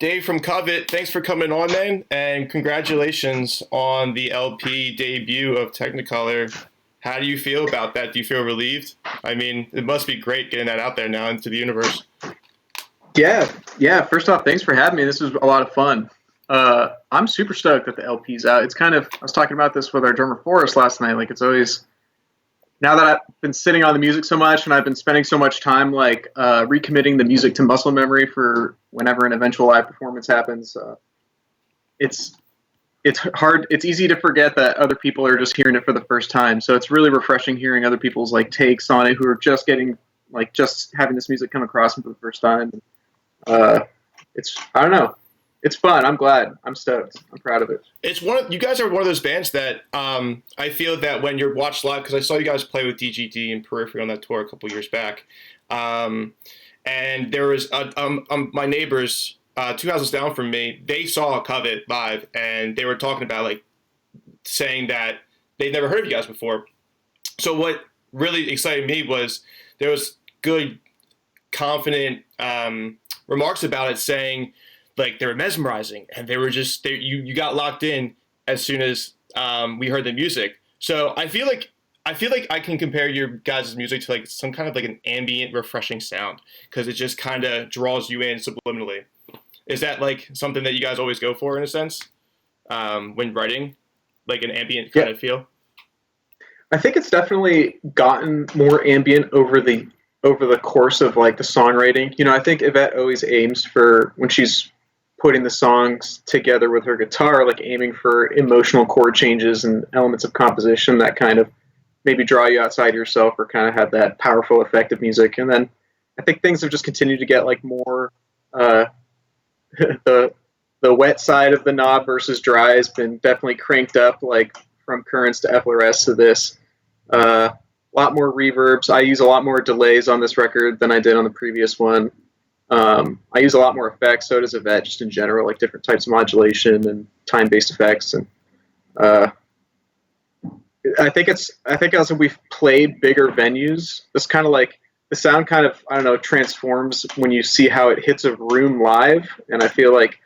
Dave from Covet, thanks for coming on, man, and congratulations on the LP debut of Technicolor. How do you feel about that? Do you feel relieved? I mean, it must be great getting that out there now into the universe. Yeah. First off, thanks for having me. This was a lot of fun. I'm super stoked that the LP's out. It's kind of, I was talking about this with our drummer Forrest last night. Like, it's always, now that I've been sitting on the music so much and I've been spending so much time, like, recommitting the music to muscle memory for whenever an eventual live performance happens, it's hard. It's easy to forget that other people are just hearing it for the first time. So it's really refreshing hearing other people's, like, takes on it who are just getting, like, just having this music come across them for the first time. I don't know. It's fun. I'm glad. I'm stoked. I'm proud of it. It's you guys are one of those bands that I feel that when you're watched live, because I saw you guys play with DGD and Periphery on that tour a couple years back, and there was my neighbors 2 houses down from me. They saw Covet live, and they were talking about, like, saying that they'd never heard of you guys before. So what really excited me was there was good, confident remarks about it, saying, like, they were mesmerizing and they were just you got locked in as soon as we heard the music. So I feel like I can compare your guys' music to, like, some kind of, like, an ambient, refreshing sound, because it just kind of draws you in subliminally. Is that, like, something that you guys always go for in a sense when writing, like an ambient kind of feel? I think it's definitely gotten more ambient over the course of, like, the songwriting. You know, I think Yvette always aims for, when she's putting the songs together with her guitar, like, aiming for emotional chord changes and elements of composition that kind of maybe draw you outside yourself or kind of have that powerful effect of music. And then I think things have just continued to get, like, more the wet side of the knob versus dry has been definitely cranked up, like, from Currents to FLRS to this. A lot more reverbs. I use a lot more delays on this record than I did on the previous one. I use a lot more effects, so does Yvette, just in general, like different types of modulation and time-based effects. And I think as we've played bigger venues, it's kind of like the sound kind of, I don't know, transforms when you see how it hits a room live. And I feel like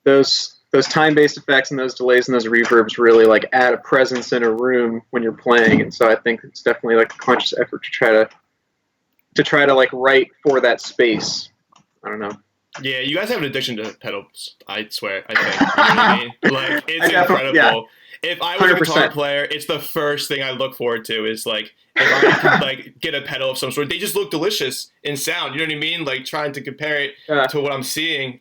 those time-based effects and those delays and those reverbs really, like, add a presence in a room when you're playing. And so I think it's definitely, like, a conscious effort to try to like, write for that space. I don't know. Yeah, you guys have an addiction to pedals, I swear, I think. You know what I mean? Like, it's incredible. Yeah. If I was 100%. A guitar player, it's the first thing I look forward to is, like, if I could, like, get a pedal of some sort. They just look delicious in sound, you know what I mean? Like, trying to compare it to what I'm seeing.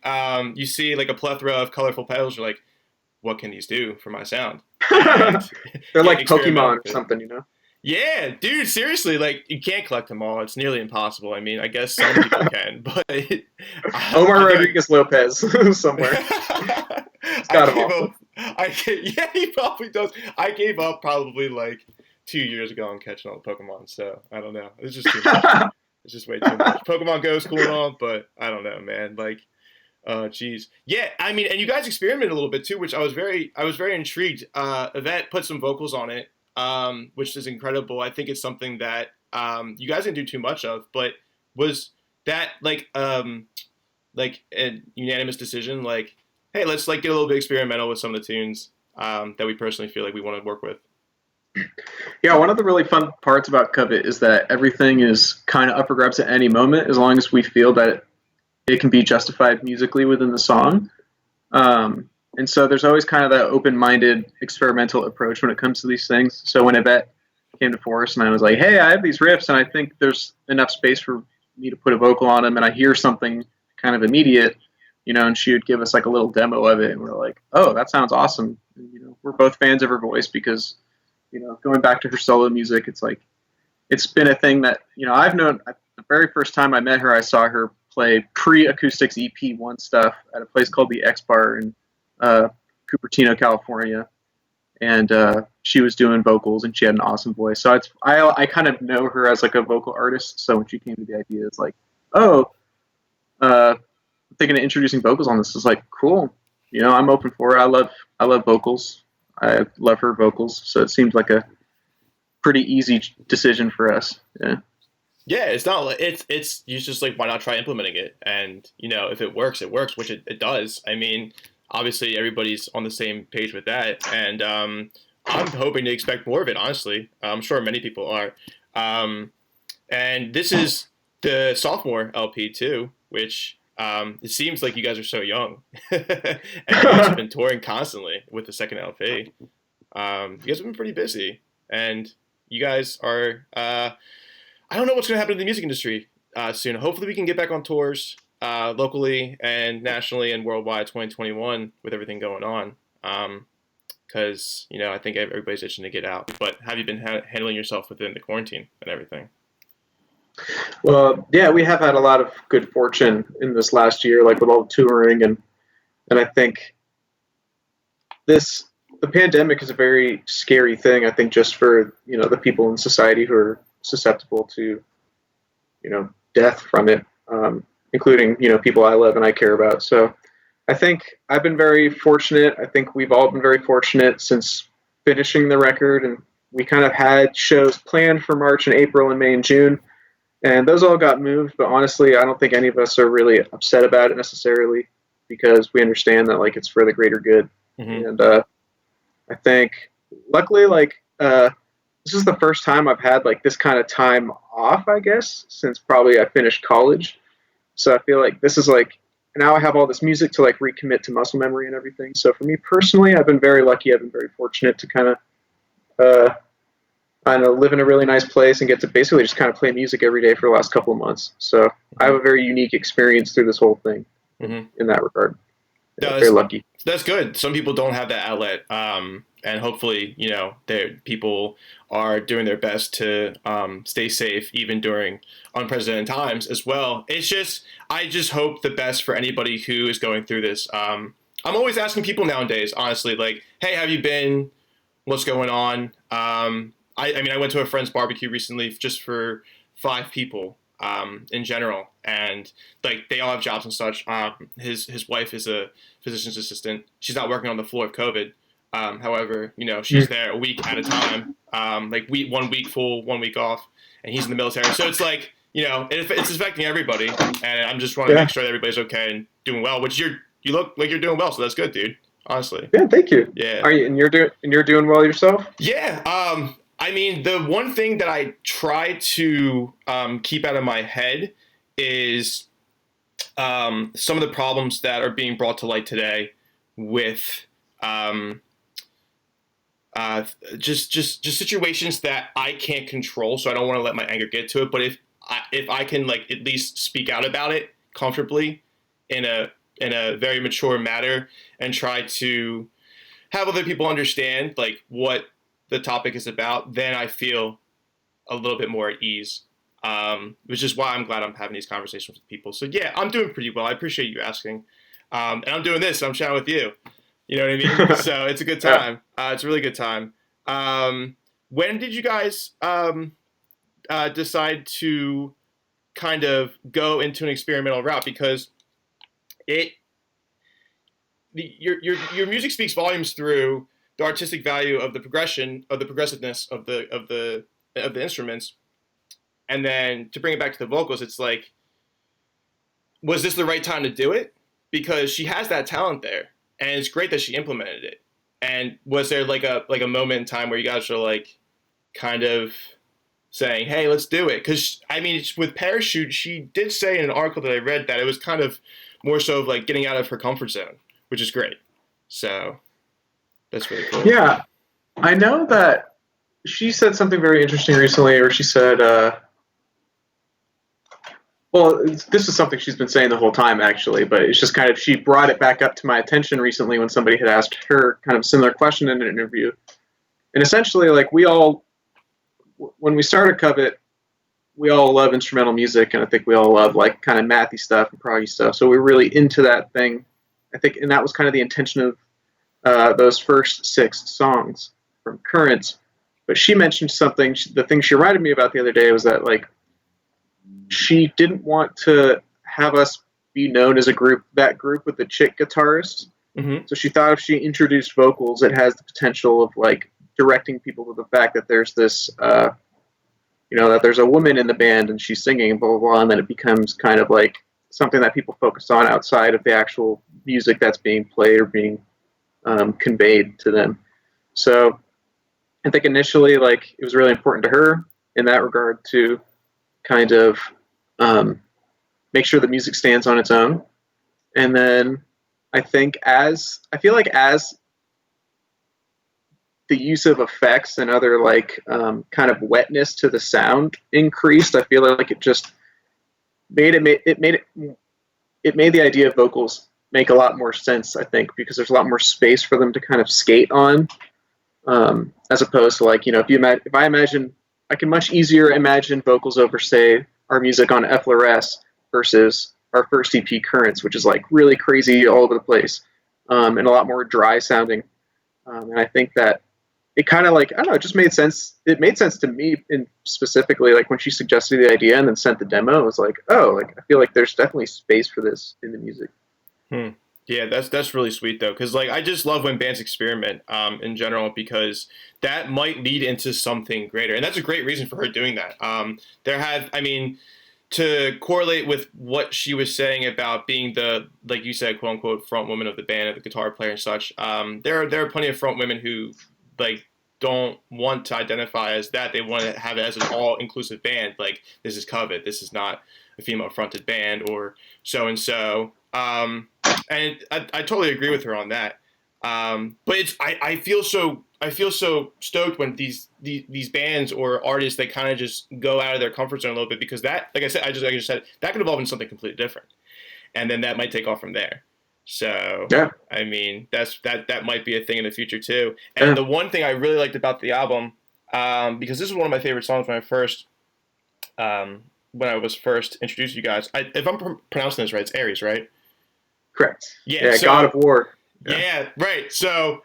You see, like, a plethora of colorful pedals, you're like, what can these do for my sound? They're like Pokemon or something, you know? Yeah, dude, seriously, like, you can't collect them all. It's nearly impossible. I mean, I guess some people can, but... Omar Rodriguez Lopez, somewhere. He's got them all. Yeah, he probably does. I gave up probably, like, 2 years ago on catching all the Pokemon, so I don't know. It's just too much. It's just way too much. Pokemon Go's cool and all, but I don't know, man. Like, geez. Yeah, I mean, and you guys experimented a little bit, too, which I was very intrigued. Yvette put some vocals on it, which is incredible. I think it's something that you guys didn't do too much of, but was that, like a unanimous decision? Like, hey, let's, like, get a little bit experimental with some of the tunes that we personally feel like we want to work with. Yeah, one of the really fun parts about Covet is that everything is kind of up for grabs at any moment, as long as we feel that it can be justified musically within the song. And so there's always kind of that open-minded, experimental approach when it comes to these things. So when Yvette came to Forrest and I was like, hey, I have these riffs and I think there's enough space for me to put a vocal on them, and I hear something kind of immediate, you know, and she would give us, like, a little demo of it, and we're like, oh, that sounds awesome. And, you know, we're both fans of her voice because, you know, going back to her solo music, it's like, it's been a thing that, you know, I've known. The very first time I met her, I saw her play pre-acoustics EP1 stuff at a place called the X Bar in Cupertino, California, and she was doing vocals and she had an awesome voice. So I kind of know her as, like, a vocal artist. So when she came to the idea, it's like, oh, I'm thinking of introducing vocals on this. It's like, cool, you know, I'm open for it. I love vocals. I love her vocals, so it seems like a pretty easy decision for us. Yeah. Yeah, it's not like it's you just like why not try implementing it? And if it works, it works, which it does. I mean, obviously everybody's on the same page with that, and I'm hoping to expect more of it. Honestly, I'm sure many people are. Um, and this is the sophomore LP too, which it seems like you guys are so young, and you guys have been touring constantly with the second LP. You guys have been pretty busy, and you guys are. I don't know what's going to happen in the music industry soon. Hopefully, we can get back on tours locally and nationally and worldwide 2021 with everything going on. Because I think everybody's itching to get out. But have you been handling yourself within the quarantine and everything? Well, yeah, we have had a lot of good fortune in this last year, like with all the touring, and I think the pandemic is a very scary thing. I think just for the people in society who are susceptible to death from it, including people I love and I care about. So I think I've been very fortunate. I think we've all been very fortunate since finishing the record, and we kind of had shows planned for March and April and May and June. And those all got moved, but honestly, I don't think any of us are really upset about it necessarily because we understand that it's for the greater good. Mm-hmm. And I think, luckily, this is the first time I've had this kind of time off, I guess, since probably I finished college. So I feel like this is now I have all this music to recommit to muscle memory and everything. So for me personally, I've been very lucky. I've been very fortunate to kind of live in a really nice place and get to basically just kind of play music every day for the last couple of months. So I have a very unique experience through this whole thing in that regard. No, very lucky. That's good. Some people don't have that outlet. And hopefully, people are doing their best to stay safe even during unprecedented times as well. I just hope the best for anybody who is going through this. I'm always asking people nowadays, honestly, hey, have you been? What's going on? I mean, I went to a friend's barbecue recently just for 5 people in general, and they all have jobs and such. His wife is a physician's assistant. She's not working on the floor of COVID. However, she's there a week at a time, 1 week full, 1 week off, and he's in the military. So it's it's affecting everybody, and I'm just wanting to make sure that everybody's okay and doing well. Which you look like you're doing well, so that's good, dude. Honestly. Yeah, thank you. Yeah. Are you? And you're doing well yourself? Yeah. I mean, the one thing that I try to keep out of my head is some of the problems that are being brought to light today with just situations that I can't control. So I don't want to let my anger get to it. But if I can at least speak out about it comfortably in a very mature manner and try to have other people understand what the topic is about, then I feel a little bit more at ease, which is why I'm glad I'm having these conversations with people. So yeah, I'm doing pretty well. I appreciate you asking. And I'm doing this, and I'm chatting with you. You know what I mean? So it's a good time. It's a really good time. When did you guys decide to kind of go into an experimental route? Because your music speaks volumes through the artistic value of the progression, of the progressiveness of the instruments, and then to bring it back to the vocals, it's was this the right time to do it? Because she has that talent there, and it's great that she implemented it. And was there a moment in time where you guys were kind of saying, "Hey, let's do it"? Because I mean, with Parachute, she did say in an article that I read that it was kind of more so of getting out of her comfort zone, which is great. So. That's really cool. Yeah, I know that she said something very interesting recently, where she said, this is something she's been saying the whole time, actually, but it's just kind of, she brought it back up to my attention recently when somebody had asked her kind of a similar question in an interview. And essentially, when we started Covet, we all love instrumental music, and I think we all love kind of mathy stuff and proggy stuff, so we're really into that thing, I think, and that was kind of the intention of those first 6 songs from Currents. But she mentioned something, the thing she reminded me about the other day was that she didn't want to have us be known as that group with the chick guitarist. Mm-hmm. So she thought if she introduced vocals, it has the potential of directing people to the fact that there's this that there's a woman in the band and she's singing, blah, blah, blah, and then it becomes kind of like something that people focus on outside of the actual music that's being played or being conveyed to them. So I think initially, like, it was really important to her in that regard to kind of make sure the music stands on its own. And then I feel like as the use of effects and other like kind of wetness to the sound increased, I feel like it just made the idea of vocals make a lot more sense, I think, because there's a lot more space for them to kind of skate on, as opposed to like, if I imagine, I can much easier imagine vocals over, say, our music on FLRS versus our first EP Currents, which is like really crazy all over the place, and a lot more dry sounding. And I think that it kind of like, I don't know, it just made sense. It made sense to me in specifically, like when she suggested the idea and then sent the demo, it was like, oh, like I feel like there's definitely space for this in the music. Yeah, that's really sweet though, because like I just love when bands experiment in general, because that might lead into something greater, and that's a great reason for her doing that. To correlate with what she was saying about being the, like you said, quote unquote, front woman of the band, the guitar player and such. There are plenty of front women who like don't want to identify as that. They want to have it as an all inclusive band. Like, this is Covet. This is not a female fronted band or so and so. And I totally agree with her on that. But I feel so stoked when these bands or artists, they kind of just go out of their comfort zone a little bit, because that, like I just said, that could evolve into something completely different, and then that might take off from there. So yeah, I mean, that might be a thing in the future too. And the one thing I really liked about the album, because this is one of my favorite songs when I was first introduced to you guys. If I'm pronouncing this right, it's Aries, right? Correct. Yeah, so, God of War. Yeah, right. So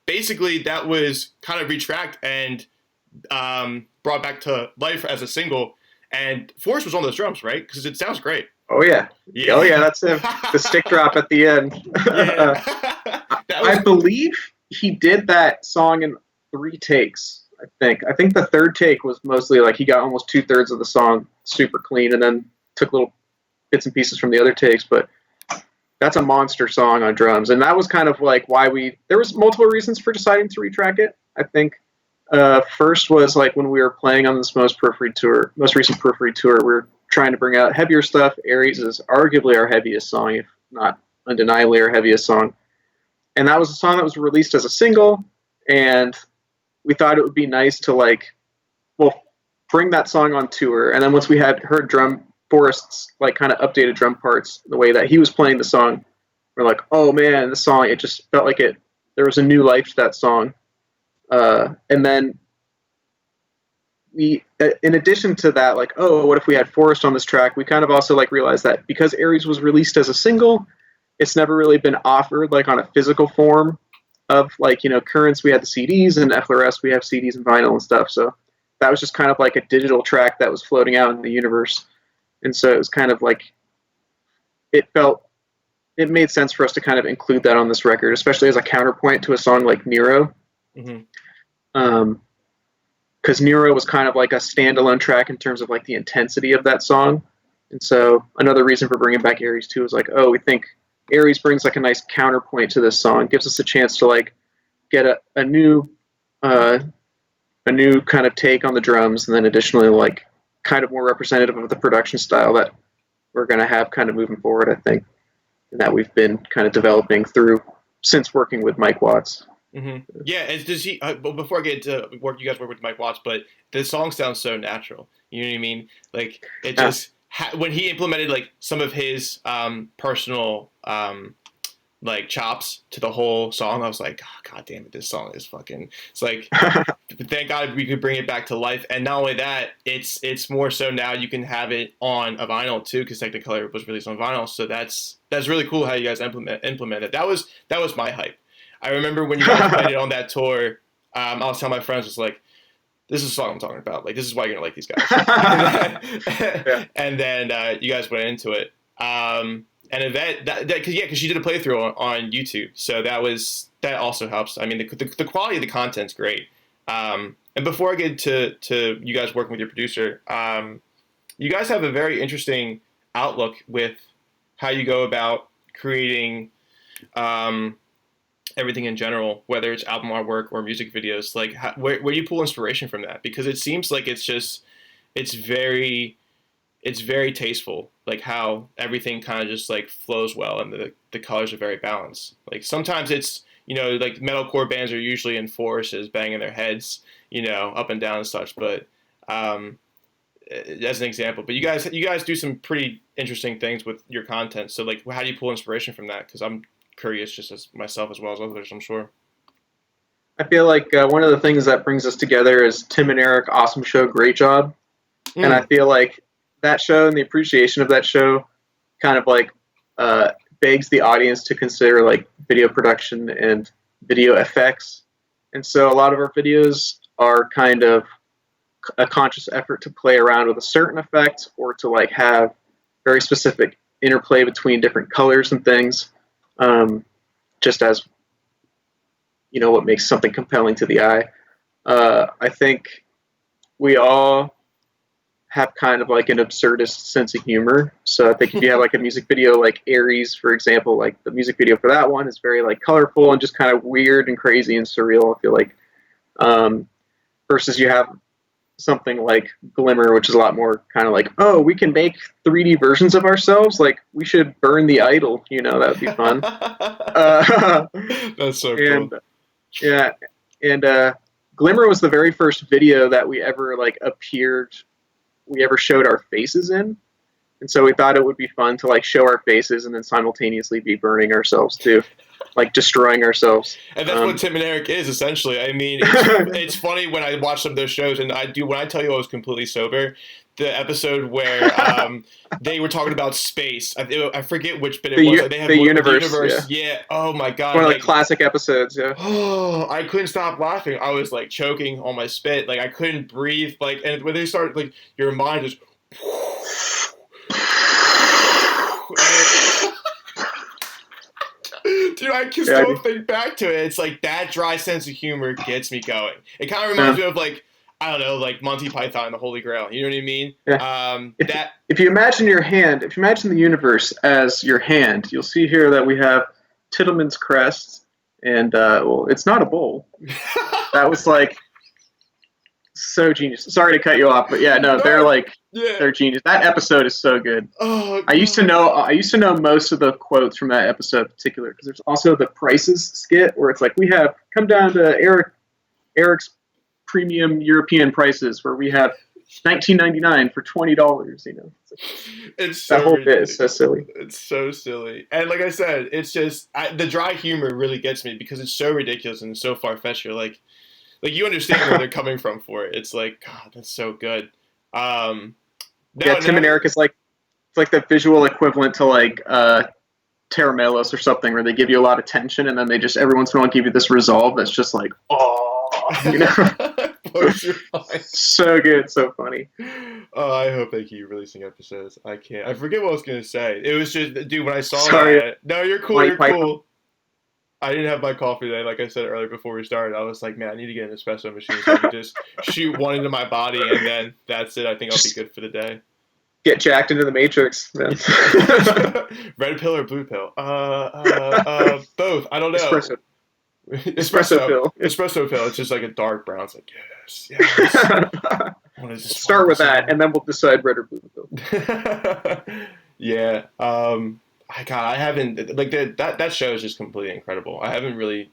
basically, that was kind of retracked and brought back to life as a single. And Forrest was on those drums, right? Because it sounds great. Oh yeah. Oh yeah, that's him. The stick drop at the end. Yeah. I believe he did that song in 3 takes. I think the third take was mostly like he got almost 2/3 of the song super clean, and then took little bits and pieces from the other takes. But that's a monster song on drums, and that was kind of like why there was multiple reasons for deciding to retrack it. I think first was like when we were playing on this most recent Periphery tour, we were trying to bring out heavier stuff. Aries is arguably our heaviest song, if not undeniably our heaviest song. And that was a song that was released as a single, and we thought it would be nice to bring that song on tour. And then once we had heard Forrest's like kind of updated drum parts, the way that he was playing the song, we're like, oh man, the song, it just felt like there was a new life to that song. And then we, in addition to that, like, oh, what if we had Forrest on this track? We kind of also like realized that because Aries was released as a single, it's never really been offered like on a physical form of like, Currents, we had the CDs, and FLRS, we have CDs and vinyl and stuff. So that was just kind of like a digital track that was floating out in the universe. And so it was kind of like, it made sense for us to kind of include that on this record, especially as a counterpoint to a song like Nero. Mm-hmm. Because Nero was kind of like a standalone track in terms of like the intensity of that song. And so another reason for bringing back Aries too is like, oh, we think Aries brings like a nice counterpoint to this song, gives us a chance to like get a new kind of take on the drums, and then additionally like kind of more representative of the production style that we're going to have kind of moving forward, I think, and that we've been kind of developing since working with Mike Watts. Mm-hmm. Yeah, does he? But before I get to you guys work with Mike Watts, but the song sounds so natural. You know what I mean? Like it just when he implemented like some of his personal like chops to the whole song, I was like, oh, God damn it, this song is fucking. It's like, thank God we could bring it back to life. And not only that, it's more so now you can have it on a vinyl too, because Technicolor was released on vinyl. So that's really cool how you guys implement it. That was my hype. I remember when you guys played it on that tour, I was telling my friends, was like, this is the song I'm talking about. Like, this is why you're going to like these guys. And then you guys went into it. And Yvette, because she did a playthrough on YouTube. So that also helps. I mean, the quality of the content's great. And And before I get to you guys working with your producer, you guys have a very interesting outlook with how you go about creating everything in general, whether it's album artwork or music videos. Like, where do you pull inspiration from that? Because it seems like it's very tasteful, like how everything kind of just like flows well and the colors are very balanced. Like sometimes it's, like metalcore bands are usually in choruses banging their heads, up and down and such. But as an example, but you guys do some pretty interesting things with your content. So like, how do you pull inspiration from that? Because I'm curious, just as myself as well as others, I'm sure. I feel like one of the things that brings us together is Tim and Eric. Awesome show, great job. And I feel like that show and the appreciation of that show kind of like begs the audience to consider like video production and video effects. And so a lot of our videos are kind of a conscious effort to play around with a certain effect or to like have very specific interplay between different colors and things, just as what makes something compelling to the eye. I think we all have kind of like an absurdist sense of humor. So I think if you have like a music video like Aries, for example, like the music video for that one is very like colorful and just kind of weird and crazy and surreal, I feel like. Versus you have something like Glimmer, which is a lot more kind of like, oh, we can make 3D versions of ourselves. Like, we should burn the idol, that would be fun. That's so cool. Yeah, and Glimmer was the very first video that we ever showed our faces in. And so we thought it would be fun to like show our faces and then simultaneously be burning ourselves too, like destroying ourselves. And that's what Tim and Eric is essentially. I mean, it's funny when I watch some of their shows, and when I tell you I was completely sober, the episode where they were talking about space. I forget which bit it was. They have the universe. Yeah. Oh my god. One of the classic episodes. Yeah. Oh, I couldn't stop laughing. I was like choking on my spit. Like I couldn't breathe. Like, and when they started, like your mind just. Dude, I can still think back to it. It's like that dry sense of humor gets me going. It kind of reminds me of like, I don't know, like Monty Python and the Holy Grail. You know what I mean? Yeah. If you imagine your hand, if you imagine the universe as your hand, you'll see here that we have Tittleman's crest, and well, it's not a bowl. That was like so genius. Sorry to cut you off, but they're like. Yeah. They're genius. That episode is so good. Oh, I used to know most of the quotes from that episode in particular, because there's also the prices skit where it's like, we have come down to Eric's premium European prices where we have $19.99 for $20. It's so that whole ridiculous. Bit is so silly. It's so silly, and like I said, it's just the dry humor really gets me because it's so ridiculous and so far fetched. You're like you understand where they're coming from for it. It's like, God, that's so good. Tim and Eric is like, it's like the visual equivalent to like Terramelos or something, where they give you a lot of tension and then they just every once in a while give you this resolve that's just like, blows your mind. So good, so funny. Oh, I hope they keep releasing episodes. I forget what I was gonna say. It was just, dude, when I saw that. No, you're cool. You're cool. I didn't have my coffee today, like I said earlier before we started. I was like, man, I need to get an espresso machine so I can just shoot one into my body, and then that's it. I think I'll be good for the day. Get jacked into the Matrix, man. Red pill or blue pill? Both. I don't know. Espresso pill. Espresso pill. It's just like a dark brown. It's like, yes. Start with that, and then we'll decide red or blue pill. Yeah. I haven't like that show is just completely incredible. I haven't really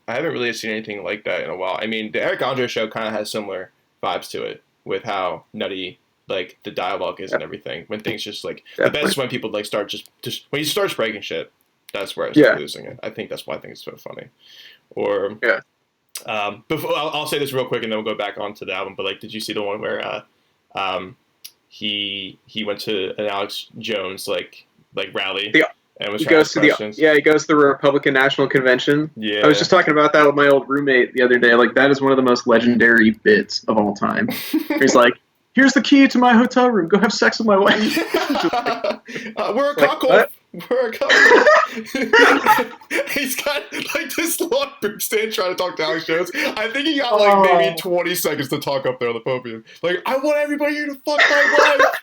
seen anything like that in a while. I mean, the Eric Andre show kind of has similar vibes to it with how nutty like the dialogue is and everything. When things just like that's when people like start just when he starts breaking shit. That's where I start losing it. I think that's why I think it's so funny. Or before I'll say this real quick and then we'll go back onto the album. But like, did you see the one where he went to an Alex Jones like rally? And he goes to the Republican National Convention. Yeah, I was just talking about that with my old roommate the other day. Like, that is one of the most legendary bits of all time. He's like, "Here's the key to my hotel room. Go have sex with my wife." We're a couple. We're a couple. He's got like this long on Bruce Stan trying to talk to Alex Jones. I think he got like maybe 20 seconds to talk up there on the podium. Like, I want everybody here to fuck my wife,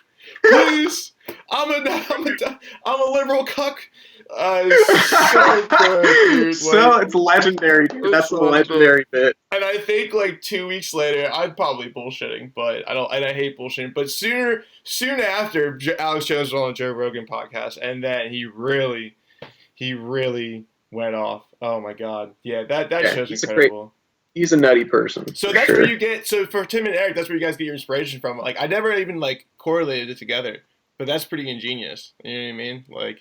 please. I'm a liberal cuck. It's so good, dude. So it's legendary, dude. That's a legendary bit. And I think like 2 weeks later, I'm probably bullshitting, but I hate bullshitting. But soon after, Alex Jones was on the Joe Rogan podcast, and then he really went off. Oh my god, yeah, that show's incredible. He's a nutty person. So that's where you get. So for Tim and Eric, that's where you guys get your inspiration from. Like, I never even like correlated it together, but that's pretty ingenious. You know what I mean? Like,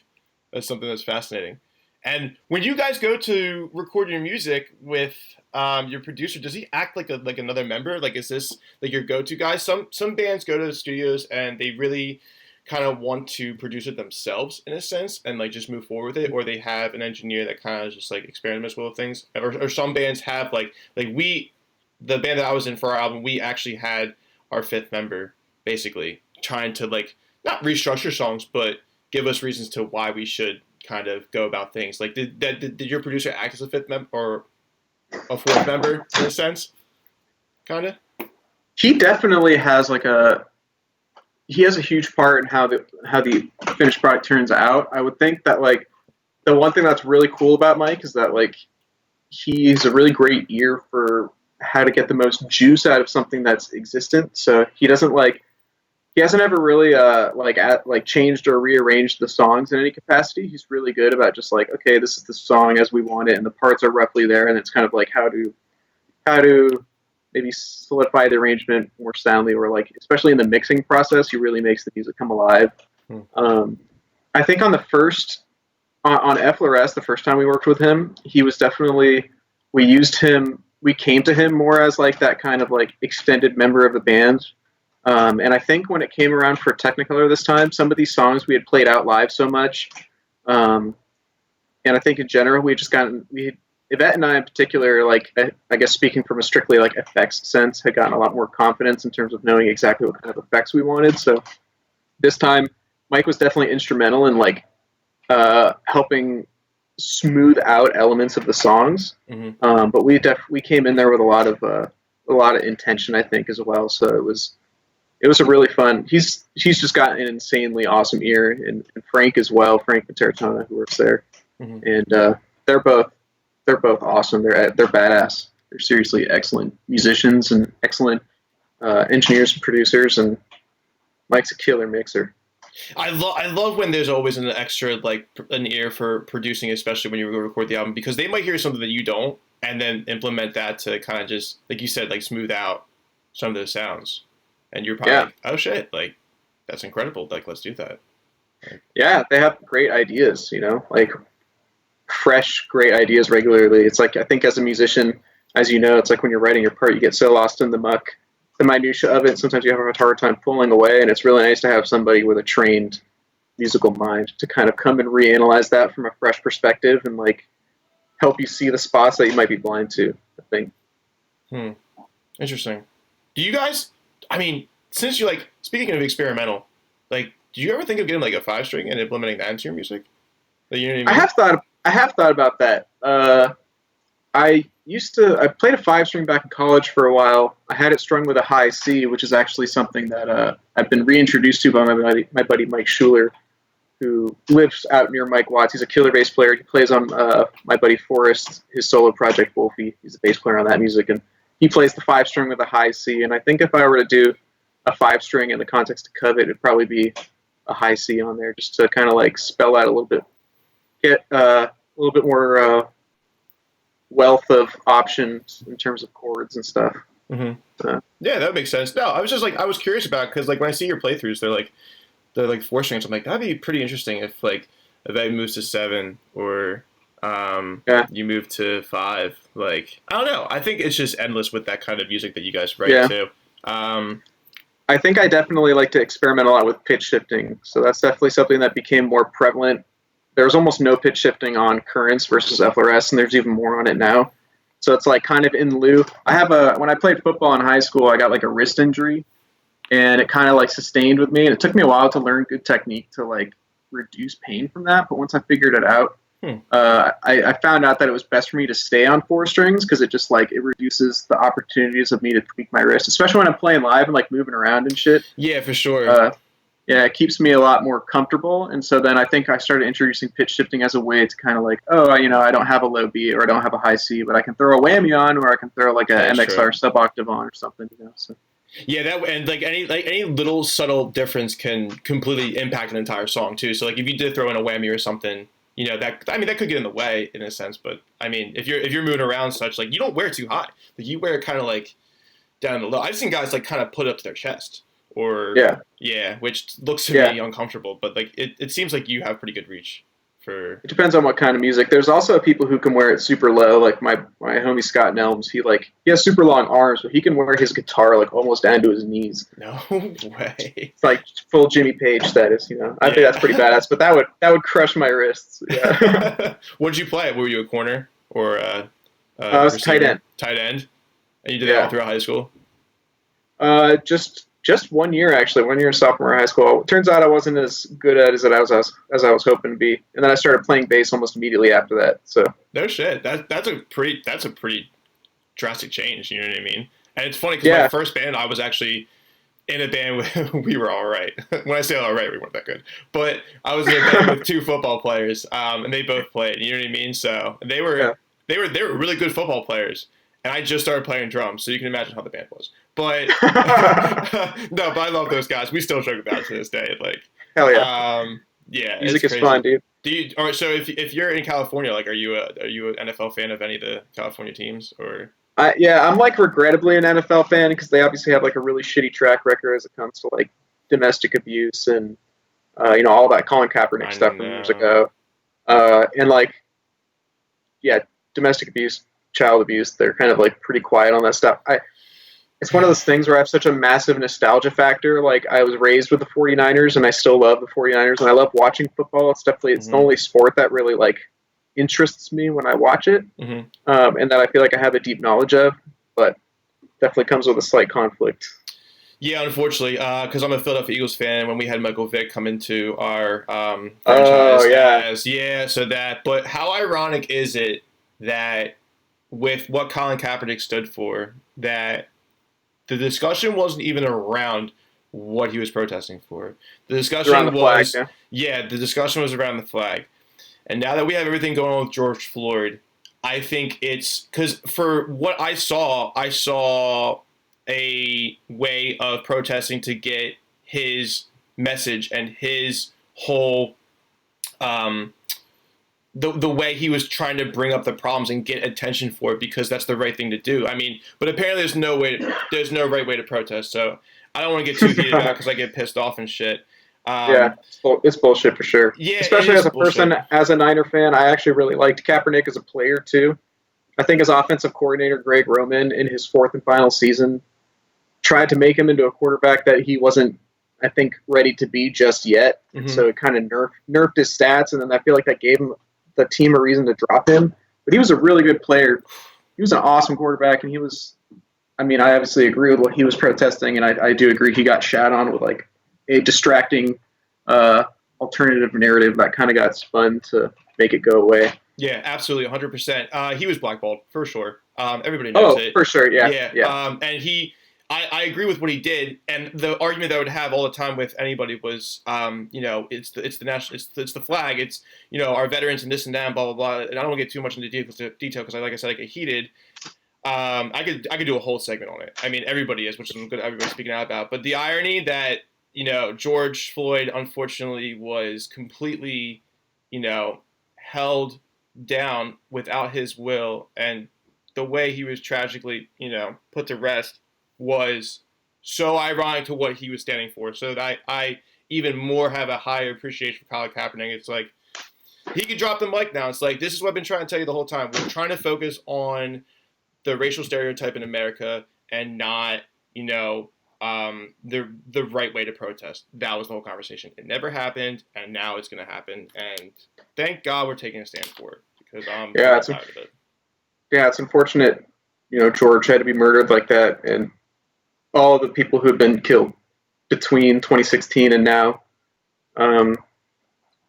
that's something that's fascinating. And when you guys go to record your music with your producer, does he act like another member? Like, is this like your go-to guy? Some bands go to the studios and they really kind of want to produce it themselves in a sense and like just move forward with it, or they have an engineer that kind of just like experiments with things. Or some bands have like we, the band that I was in for our album, we actually had our fifth member basically trying to like not restructure songs, but give us reasons to why we should kind of go about things. Like, did your producer act as a fifth member or a fourth member in a sense? Kind of. He definitely has he has a huge part in how the finished product turns out. I would think that like the one thing that's really cool about Mike is that like he's a really great ear for how to get the most juice out of something that's existent. So he doesn't he hasn't ever really changed or rearranged the songs in any capacity. He's really good about just like, okay, this is the song as we want it, and the parts are roughly there, and it's kind of like how to maybe solidify the arrangement more soundly, or like especially in the mixing process, he really makes the music come alive. I think on FLRS, the first time we worked with him, he was definitely, we came to him more as like that kind of like extended member of the band. And I think when it came around for Technicolor this time, some of these songs we had played out live so much. And I think in general, Yvette and I in particular, like, I guess speaking from a strictly like effects sense, had gotten a lot more confidence in terms of knowing exactly what kind of effects we wanted. So this time, Mike was definitely instrumental in like helping smooth out elements of the songs. But we came in there with a lot of intention, I think, as well. So it was a really fun. He's just got an insanely awesome ear, and Frank as well. Frank Matertona, who works there, and they're both awesome. They're badass. They're seriously excellent musicians and excellent engineers and producers. And Mike's a killer mixer. I love when there's always an extra like an ear for producing, especially when you record the album, because they might hear something that you don't, and then implement that to kind of just like you said, like smooth out some of those sounds. And you're probably like, oh shit, like, that's incredible. Like, let's do that. Like, yeah, they have great ideas, like fresh, great ideas regularly. It's like, I think as a musician, as you know, it's like when you're writing your part, you get so lost in the muck, the minutia of it. Sometimes you have a hard time pulling away, and it's really nice to have somebody with a trained musical mind to kind of come and reanalyze that from a fresh perspective and like help you see the spots that you might be blind to, I think. Interesting. Do you guys... I mean, since you like, speaking of experimental, like, do you ever think of getting like a 5-string and implementing that into your music? Like, you know what I mean? I have thought about that. I played a 5-string back in college for a while. I had it strung with a high C, which is actually something that I've been reintroduced to by my buddy Mike Schuler, who lives out near Mike Watts. He's a killer bass player. He plays on my buddy Forrest, his solo project Wolfie. He's a bass player on that music, and he plays the 5-string with a high C, and I think if I were to do a 5-string in the context of Covet, it'd probably be a high C on there, just to kind of like spell out a little bit, get a little bit more wealth of options in terms of chords and stuff. Yeah, that makes sense. No, I was curious about, because like when I see your playthroughs, they're like 4-strings. I'm like, that'd be pretty interesting if like Yvette moves to 7 or. You move to 5. Like, I don't know. I think it's just endless with that kind of music that you guys write too. I think I definitely like to experiment a lot with pitch shifting. So that's definitely something that became more prevalent. There's almost no pitch shifting on Currents versus FLRS, and there's even more on it now. So it's like kind of in lieu. When I played football in high school, I got like a wrist injury, and it kind of like sustained with me. And it took me a while to learn good technique to like reduce pain from that. But once I figured it out, I found out that it was best for me to stay on 4 strings because it just like it reduces the opportunities of me to tweak my wrist, especially when I'm playing live and like moving around and shit. Yeah, for sure. Yeah, it keeps me a lot more comfortable. And so then I think I started introducing pitch shifting as a way to kind of like, oh, I don't have a low B or I don't have a high C, but I can throw a whammy on or I can throw like a MXR sub octave on or something, So. Yeah, that and like any little subtle difference can completely impact an entire song too. So like if you did throw in a whammy or something, that that could get in the way in a sense. But I mean, if you're moving around such, like you don't wear it too high, like you wear it kind of like down the low. I've seen guys like kind of put it up to their chest or which looks to me uncomfortable. But like it seems like you have pretty good reach. It depends on what kind of music. There's also people who can wear it super low, like my homie Scott Nelms. He has super long arms, but he can wear his guitar like almost down to his knees. No way. It's like full Jimmy Page status, I think that's pretty badass, but that would crush my wrists. Yeah. What did you play? Were you a corner or I was tight end. Tight end, and you did that all throughout high school. Just 1 year, actually. 1 year sophomore high school. It turns out I wasn't as good at it as I was hoping to be, and then I started playing bass almost immediately after that. So no shit. That's a pretty drastic change. You know what I mean? And it's funny because my first band, I was actually in a band with we were all right. When I say all right, we weren't that good, but I was in a band with 2 football players, and they both played. You know what I mean? So they were really good football players. And I just started playing drums, so you can imagine how the band was. But no, but I love those guys. We still joke about it to this day. Like, hell yeah, music is fun, dude. So if you're in California, like, are you an NFL fan of any of the California teams, or? I'm like regrettably an NFL fan because they obviously have like a really shitty track record as it comes to like domestic abuse and all that Colin Kaepernick stuff from years ago, and like domestic abuse. Child abuse, they're kind of like pretty quiet on that stuff. It's one of those things where I have such a massive nostalgia factor. Like I was raised with the 49ers and I still love the 49ers and I love watching football. It's definitely it's the only sport that really like interests me when I watch it, and that I feel like I have a deep knowledge of, but definitely comes with a slight conflict. Yeah, unfortunately, because I'm a Philadelphia Eagles fan. When we had Michael Vick come into our franchise, but how ironic is it that with what Colin Kaepernick stood for, that the discussion wasn't even around what he was protesting for. The discussion was the discussion was around the flag. And now that we have everything going on with George Floyd, I think it's because for what I saw a way of protesting to get his message and his whole the way he was trying to bring up the problems and get attention for it because that's the right thing to do. I mean, but apparently there's no right way to protest. So I don't want to get too heated about it because I get pissed off and shit. It's bullshit for sure. Yeah, especially as a person, as a Niner fan, I actually really liked Kaepernick as a player too. I think his offensive coordinator, Greg Roman, in his 4th and final season, tried to make him into a quarterback that he wasn't, I think, ready to be just yet. So it kind of nerfed his stats, and then I feel like that gave him the team a reason to drop him. But he was a really good player. He was an awesome quarterback, and he was, I obviously agree with what he was protesting, and I do agree he got shat on with like a distracting alternative narrative that kind of got spun to make it go away. Yeah, absolutely, 100%. He was blackballed, for sure. Everybody knows it. Oh, for sure, yeah. And I agree with what he did, and the argument that I would have all the time with anybody was, it's the flag, it's our veterans and this and that, and blah blah blah. And I don't want to get too much into detail because, like I said, I get heated. I could do a whole segment on it. I mean, everybody is, which is good. Everybody's speaking out about. But the irony that George Floyd unfortunately was completely, held down without his will, and the way he was tragically, put to rest was so ironic to what he was standing for. So that I even more have a higher appreciation for Colin Kaepernick. It's like he could drop the mic now. It's like, this is what I've been trying to tell you the whole time. We're trying to focus on the racial stereotype in America and not, the right way to protest. That was the whole conversation. It never happened, and now it's going to happen. And thank God we're taking a stand for it because I'm tired of it. Yeah, it's unfortunate, George had to be murdered like that, and all of the people who have been killed between 2016 and now,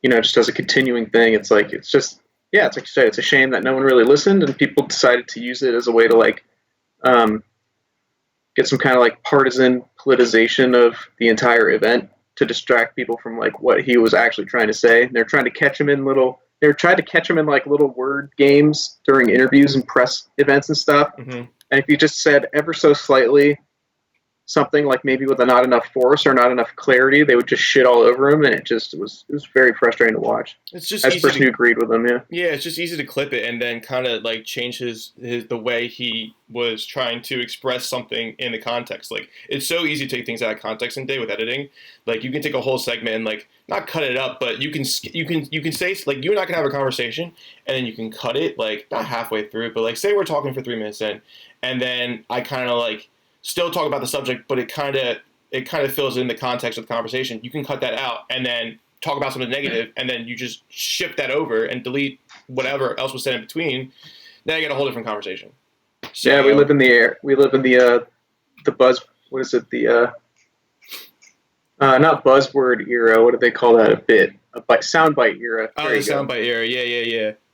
just as a continuing thing, it's like, it's just, yeah, it's like you said, it's a shame that no one really listened, and people decided to use it as a way to like um, get some kind of like partisan politicization of the entire event to distract people from like what he was actually trying to say. And they're trying to catch him in little. They're trying to catch him in like little word games during interviews and press events and stuff. Mm-hmm. And if you just said ever so slightly something like maybe with not enough force or not enough clarity, they would just shit all over him, and it was very frustrating to watch. It's just As a easy person who agreed with him, yeah. Yeah, it's just easy to clip it and then kind of like change his the way he was trying to express something in the context. Like it's so easy to take things out of context in day with editing. Like you can take a whole segment and like not cut it up, but you can say like you and I can have a conversation and then you can cut it like not halfway through, but like say we're talking for 3 minutes in, and then I kind of like still talk about the subject, but it kind of fills in the context of the conversation. You can cut that out and then talk about something negative, and then you just ship that over and delete whatever else was said in between. Now you get a whole different conversation. So, yeah, we live in the air. We live in the buzz. What is it? The not buzzword era. What do they call that? Soundbite era. Oh, the soundbite era.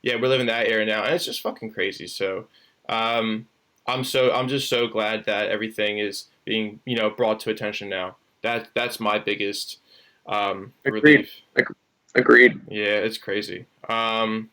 Yeah. We're living that era now, and it's just fucking crazy. So, I'm just so glad that everything is being brought to attention now. That's my biggest relief. Agreed. Yeah, it's crazy. And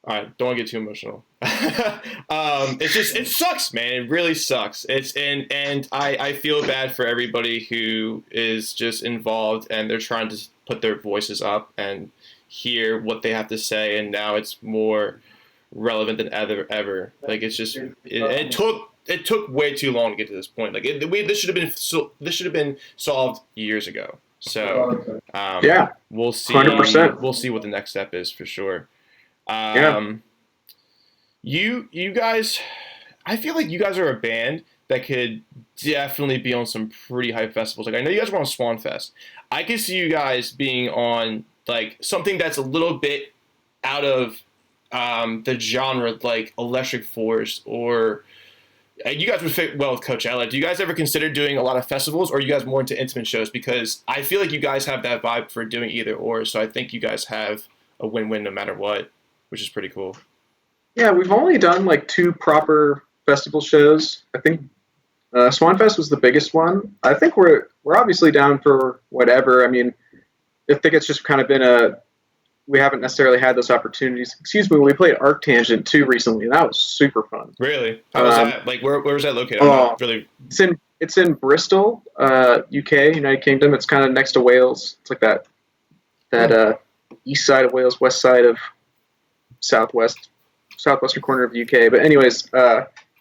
all right, don't want to get too emotional. It sucks, man. It really sucks. And I feel bad for everybody who is just involved and they're trying to put their voices up and hear what they have to say, and now it's more relevant than ever. Like it's just it took way too long to get to this point. Like this should have been solved years ago. So yeah, we'll see. 100%. We'll see what the next step is for sure. Yeah. You guys, I feel like you guys are a band that could definitely be on some pretty hype festivals. Like I know you guys were on Swan Fest. I could see you guys being on like something that's a little bit out of the genre, like Electric Forest, or you guys would fit well with Coachella. Do you guys ever consider doing a lot of festivals, or are you guys more into intimate shows? Because I feel like you guys have that vibe for doing either or, so I think you guys have a win-win no matter what, which is pretty cool. Yeah, we've only done like 2 proper festival shows. I think Swan Fest was the biggest one. I think we're obviously down for whatever. I mean, I think it's just kind of been we haven't necessarily had those opportunities. Excuse me, we played Arctangent too recently, and that was super fun. Really? How was that? Like, where was that located? It's in Bristol, UK, United Kingdom. It's kind of next to Wales. It's like that east side of Wales, west side of southwestern corner of the UK. But anyways,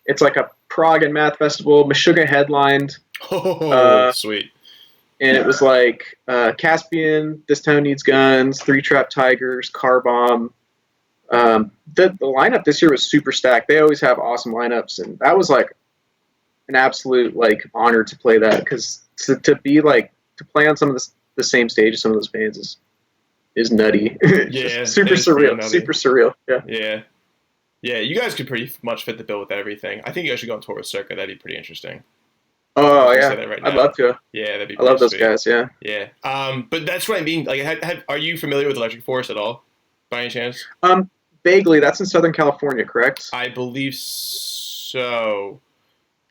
it's like a prog and math festival. Meshuggah headlined. Oh, sweet. And it was like Caspian, This Town Needs Guns, Three Trap Tigers, Car Bomb. The lineup this year was super stacked. They always have awesome lineups, and that was like an absolute like honor to play that, because to play on some of the same stage as some of those bands is nutty. Yeah, super surreal. Super surreal. Yeah. You guys could pretty much fit the bill with everything. I think you guys should go on tour with Circa. That'd be pretty interesting. Oh yeah, I'd love to. Yeah, that'd be. I love those sweet. guys. Yeah. Yeah. But that's what I mean. Like, are you familiar with Electric Forest at all, by any chance? Vaguely. That's in Southern California, correct? I believe so.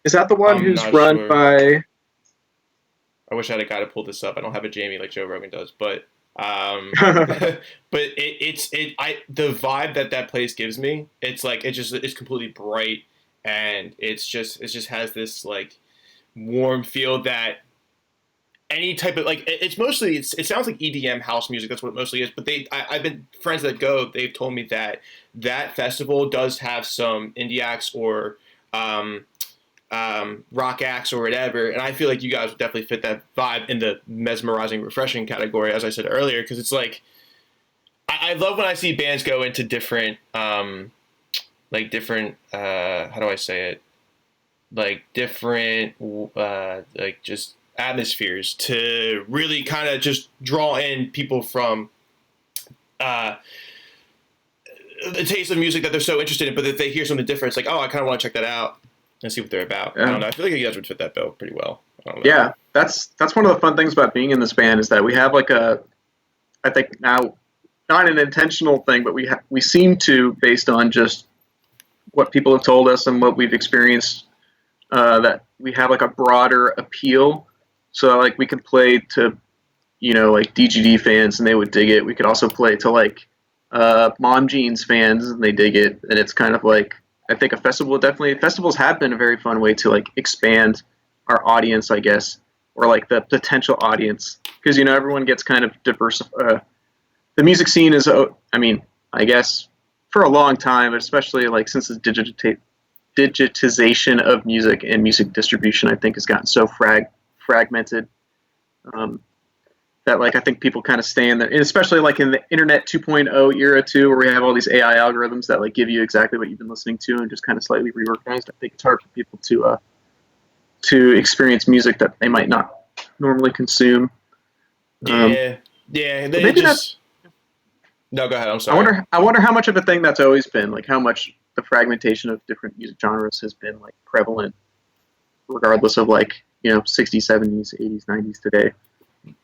Is that the one who's run by? I wish I had a guy to pull this up. I don't have a Jamie like Joe Rogan does, but but the vibe that place gives me, it's like it's completely bright, and it just has this like warm feel that any type of like it sounds like EDM house music. That's what it mostly is. But I've been friends that go. They've told me that festival does have some indie acts or rock acts or whatever, and I feel like you guys would definitely fit that vibe in the mesmerizing, refreshing category, as I said earlier, because it's like I love when I see bands go into different how do I say it, like different like just atmospheres to really kind of just draw in people from the taste of music that they're so interested in, but if they hear something different, it's like, oh, I kind of want to check that out and see what they're about. Yeah. I don't know. I feel like you guys would fit that bill pretty well. Yeah, that's one of the fun things about being in this band is that we have like I think now, not an intentional thing, but we seem to, based on just what people have told us and what we've experienced, that we have like a broader appeal. So like we could play to, like DGD fans and they would dig it. We could also play to like Mom Jeans fans and they dig it. And it's kind of like, I think festivals have been a very fun way to like expand our audience, I guess, or like the potential audience, because everyone gets kind of diversified. The music scene is, I guess for a long time, especially like since the digitization of music and music distribution, I think has gotten so fragmented that like I think people kind of stay in there, and especially like in the Internet 2.0 era too, where we have all these AI algorithms that like give you exactly what you've been listening to and just kind of slightly reorganized. I think it's hard for people to experience music that they might not normally consume. Yeah. Maybe that's. No, go ahead. I'm sorry. I wonder how much of a thing that's always been, like how much the fragmentation of different music genres has been like prevalent, regardless of like 60s, 70s, 80s, 90s today.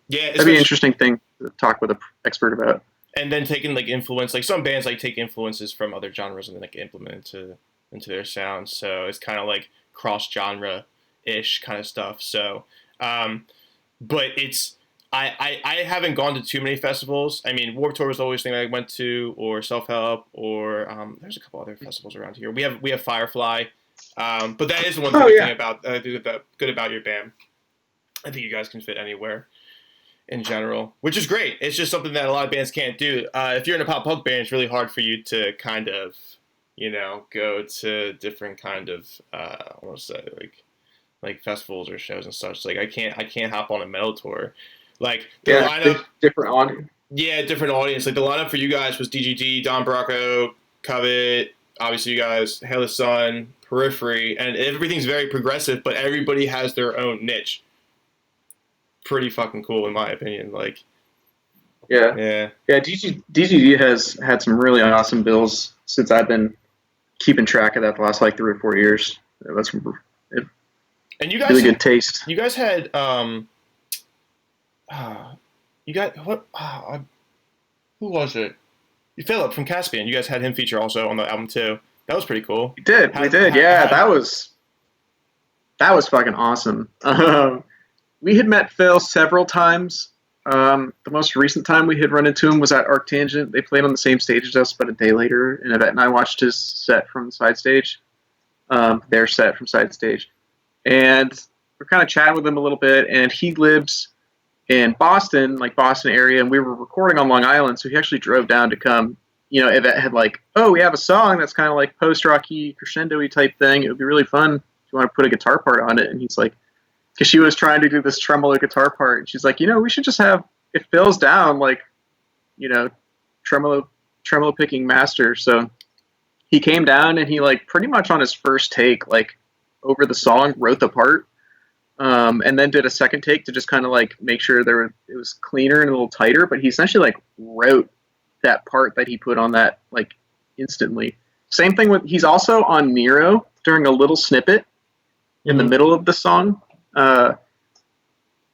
Yeah, that'd be an interesting thing to talk with an expert about. And then taking like influence, like some bands like take influences from other genres and then like implement into their sound. So it's kind of like cross genre ish kind of stuff. So, but it's. I haven't gone to too many festivals. I mean, Warped Tour was always the thing I went to, or Self Help, or there's a couple other festivals around here. We have Firefly, but that is the one thing about good about your band. I think you guys can fit anywhere in general, which is great. It's just something that a lot of bands can't do. If you're in a pop punk band, it's really hard for you to kind of, go to different kind of I want to say like festivals or shows and such. Like I can't hop on a metal tour. Like the lineup, different audience. Yeah, different audience. Like the lineup for you guys was DGD, Don Bracco, Covet, obviously you guys, Hail the Sun, Periphery, and everything's very progressive, but everybody has their own niche. Pretty fucking cool in my opinion. Like, yeah. DGD has had some really awesome bills since I've been keeping track of that the last like 3 or 4 years. That's and you guys really good taste. You guys had you got what? Who was it? Philip from Caspian. You guys had him feature also on the album too. That was pretty cool. We did. That was fucking awesome. We had met Phil several times. The most recent time we had run into him was at Arctangent. They played on the same stage as us, but a day later in Yvette and I watched his set from side stage. Their set from side stage. And we're kind of chatting with him a little bit, and he lives in Boston, like Boston area, and we were recording on Long Island, so he actually drove down to come. Yvette had like, oh, we have a song that's kind of like post-rocky, crescendo-y type thing. It would be really fun if you want to put a guitar part on it. And he's like, because she was trying to do this tremolo guitar part, and she's like, we should just have, if Phil's down, like, tremolo picking master. So he came down and he like pretty much on his first take, like over the song, wrote the part. And then did a second take to just kind of like make sure it was cleaner and a little tighter. But he essentially like wrote that part that he put on that like instantly. Same thing with, he's also on Nero during a little snippet in the middle of the song.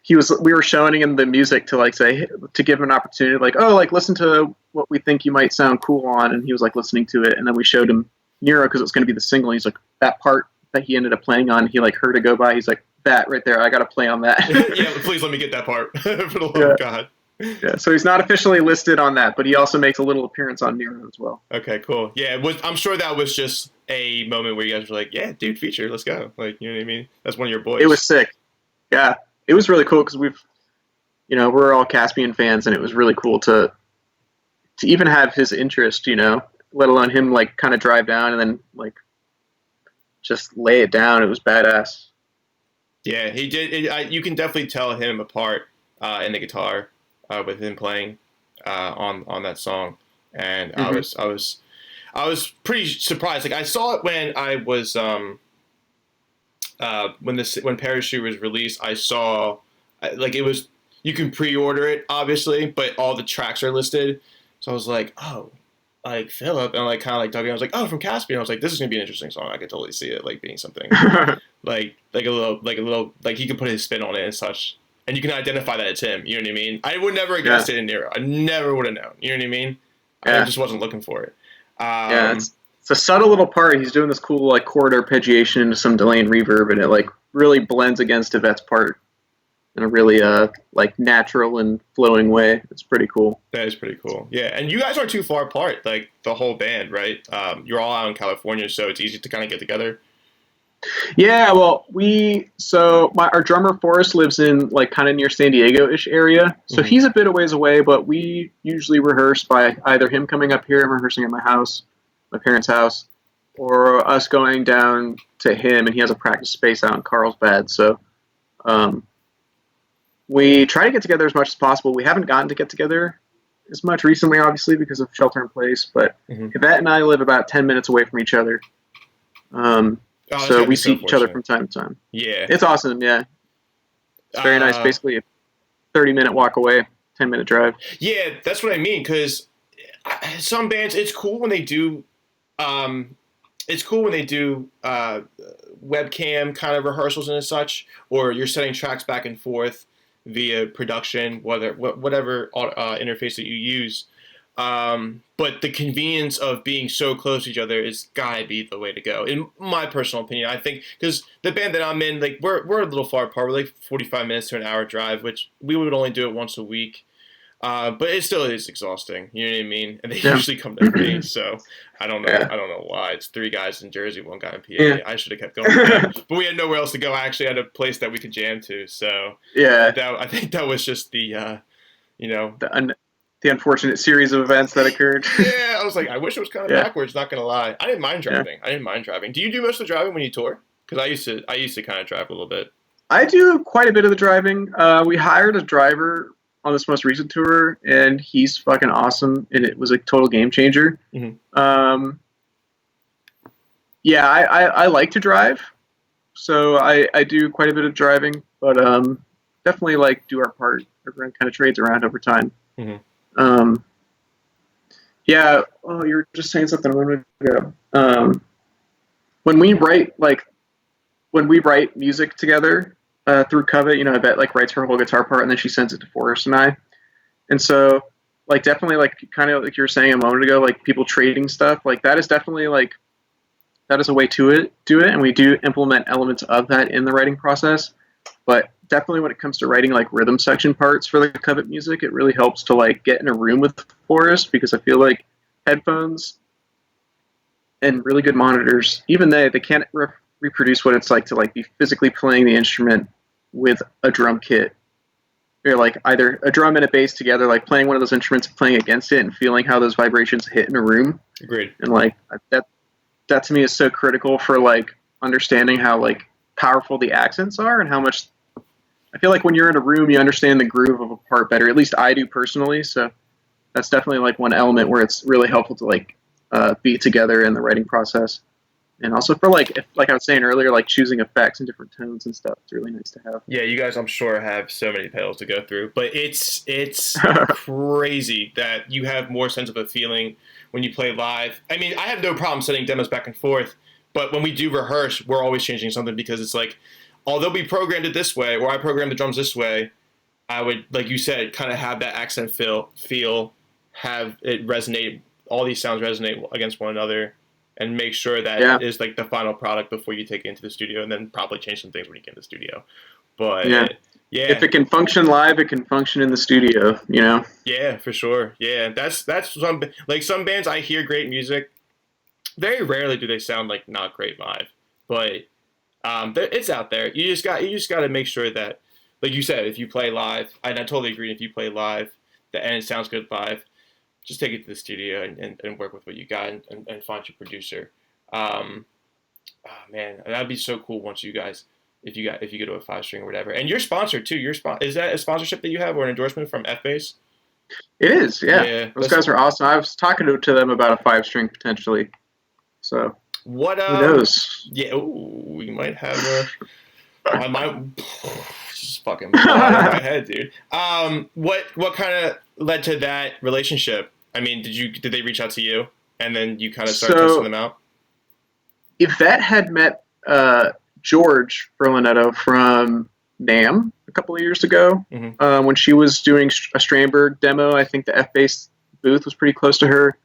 We were showing him the music to like say, to give him an opportunity, like, oh, like listen to what we think you might sound cool on. And he was like listening to it. And then we showed him Nero because it was going to be the single. And he's like, that part that he ended up playing on, he like heard it go by. He's like, that right there, I got to play on that. Yeah, please let me get that part. For the love of God. Yeah, so he's not officially listed on that, but he also makes a little appearance on Nero as well. Okay, cool. Yeah, I'm sure that was just a moment where you guys were like, yeah, dude, feature, let's go. Like, you know what I mean? That's one of your boys. It was sick. Yeah, it was really cool because we're all Caspian fans, and it was really cool to even have his interest, let alone him like kind of drive down and then like just lay it down. It was badass. Yeah, he did. You can definitely tell him apart in the guitar with him playing on that song, and I was pretty surprised. Like I saw it when I was when Parachute was released. I saw like it was, you can pre-order it obviously, but all the tracks are listed. So I was like, oh, like Philip, and like kind of like Doug. I was like, oh, from Caspian. I was like, this is gonna be an interesting song. I could totally see it like being something like a little like he could put his spin on it and such, and you can identify that it's him. You know what I mean? I would never have guessed it in Nero. I never would have known. You know what I mean? I Yeah. just wasn't looking for it. Yeah, it's a subtle little part. He's doing this cool like chord arpeggiation into some delay and reverb, and it like really blends against Yvette's part in a really like natural and flowing way. It's pretty cool. That is pretty cool. Yeah, and you guys aren't too far apart, like the whole band, right? You're all out in California, so it's easy to kind of get together. Yeah, well, our drummer Forrest lives in like kind of near San Diego-ish area, so Mhm. he's a bit of ways away. But we usually rehearse by either him coming up here and rehearsing at my house, my parents' house, or us going down to him, and he has a practice space out in Carlsbad. So um, we try to get together as much as possible. We haven't gotten to get together as much recently, obviously, because of shelter in place. But Yvette and I live about 10 minutes away from each other. So we see each other from time to time. Yeah. It's awesome, yeah. It's very nice. Basically a 30-minute walk away, 10-minute drive. Yeah, that's what I mean, because some bands, it's cool when they do webcam kind of rehearsals and such, or you're setting tracks back and forth via production, whatever interface that you use. But the convenience of being so close to each other is gotta be the way to go, in my personal opinion. I think because the band that I'm in, like we're a little far apart. We're like 45 minutes to an hour drive, which we would only do it once a week. But it still is exhausting. You know what I mean? And they usually come to me, so I don't know. Yeah. I don't know why. It's 3 guys in Jersey, 1 guy in PA. Yeah. I should have kept going, but we had nowhere else to go. I actually had a place that we could jam to, so Yeah, I think that was just the the unfortunate series of events that occurred. Yeah, I was like, I wish it was kind of Yeah. backwards. Not gonna lie, I didn't mind driving. I didn't mind driving. Do you do most of the driving when you tour? Because I used to kind of drive a little bit. I do quite a bit of the driving. We hired a driver on this most recent tour, and he's fucking awesome, and it was a total game changer. Mhm. Yeah, I like to drive, so I do quite a bit of driving, but definitely like do our part. Everyone kind of trades around over time. Mhm. Yeah. Oh, you were just saying something a moment ago. When we write music together through Covet, Yvette like writes her whole guitar part and then she sends it to Forrest and I. And so, like, definitely, like, kind of like you were saying a moment ago, like people trading stuff, like that is definitely like that is a way to do it, and we do implement elements of that in the writing process. But definitely, when it comes to writing like rhythm section parts for the Covet music, it really helps to like get in a room with Forrest, because I feel like headphones and really good monitors, even they can't reproduce what it's like to like be physically playing the instrument with a drum kit, or like either a drum and a bass together, like playing one of those instruments, playing against it, and feeling how those vibrations hit in a room. Agreed. And like that to me is so critical for like understanding how like powerful the accents are, and how much I feel like when you're in a room you understand the groove of a part better. At least I do personally. So that's definitely like one element where it's really helpful to like be together in the writing process. And also for like I was saying earlier, like choosing effects and different tones and stuff, it's really nice to have. Yeah, you guys, I'm sure, have so many pedals to go through, but it's crazy that you have more sense of a feeling when you play live. I mean, I have no problem sending demos back and forth, but when we do rehearse, we're always changing something, because it's like, although we programmed it this way, or I programmed the drums this way, I would, like you said, kind of have that accent feel, have it resonate, all these sounds resonate against one another, and make sure that is like the final product before you take it into the studio, and then probably change some things when you get in the studio. But yeah, if it can function live, it can function in the studio, Yeah, for sure. Yeah, that's some bands, I hear great music. Very rarely do they sound like not great live, but it's out there. You just got to make sure that, like you said, if you play live, and I totally agree. If you play live, and it sounds good live, just take it to the studio and work with what you got, and find your producer. Man, that'd be so cool once you guys, if you go to a 5-string or whatever. And you're sponsored too. Is that a sponsorship that you have, or an endorsement from F-Bass? It is, yeah. Those guys are awesome. I was talking to them about a 5-string potentially. So who knows? Yeah, we might have a. I might just fucking blow out of my head, dude. What kind of led to that relationship? I mean, did they reach out to you, and then you kind of start testing them out? Yvette had met George Berlinetto from NAMM a couple of years ago, when she was doing a Strandberg demo. I think the F-Bass booth was pretty close to her,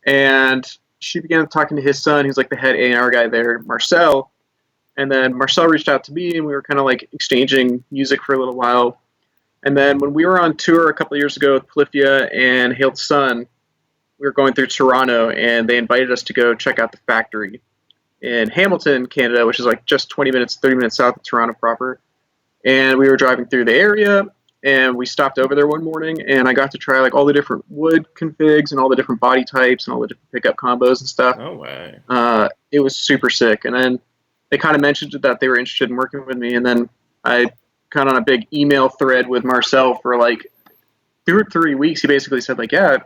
and she began talking to his son, who's like the head A&R guy there, Marcel. And then Marcel reached out to me, and we were kind of like exchanging music for a little while. And then when we were on tour a couple of years ago with Polyphia and Hail the Sun, we were going through Toronto, and they invited us to go check out the factory in Hamilton, Canada, which is like just 20 minutes, 30 minutes south of Toronto proper. And we were driving through the area, and we stopped over there one morning, and I got to try like all the different wood configs and all the different body types and all the different pickup combos and stuff. No way. It was super sick. And then they kind of mentioned that they were interested in working with me, and then I got on a big email thread with Marcel for like 2 or 3 weeks. He basically said like, yeah,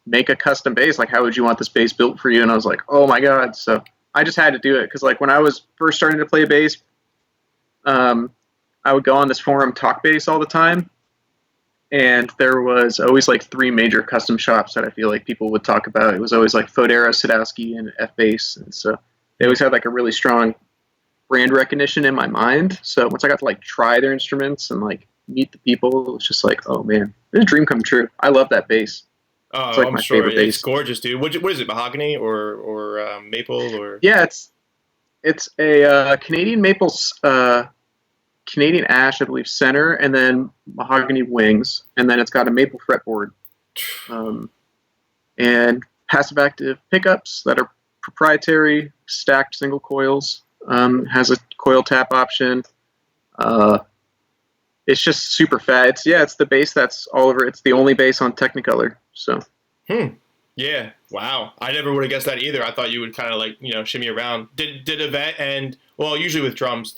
make a custom bass. Like, how would you want this bass built for you? And I was like, oh my God. So I just had to do it. Cause like when I was first starting to play bass, I would go on this forum Talk Bass all the time. And there was always like 3 major custom shops that I feel like people would talk about. It was always like Fodera, Sadowski, and F-Bass. And so they always had like a really strong brand recognition in my mind. So once I got to like try their instruments and like meet the people, it was just like, oh man, it's a dream come true. I love that bass. Oh, it's like I'm my sure favorite bass. it's gorgeous, dude. What is it? Mahogany or maple or? Yeah, it's a Canadian maple, Canadian ash, I believe, center, and then mahogany wings, and then it's got a maple fretboard, and passive active pickups that are proprietary, stacked single coils. Has a coil tap option. It's just super fat. It's the bass that's all over. It's the only bass on Technicolor. So. Yeah. Wow. I never would have guessed that either. I thought you would kind of like shimmy around. Did Yvette and usually with drums,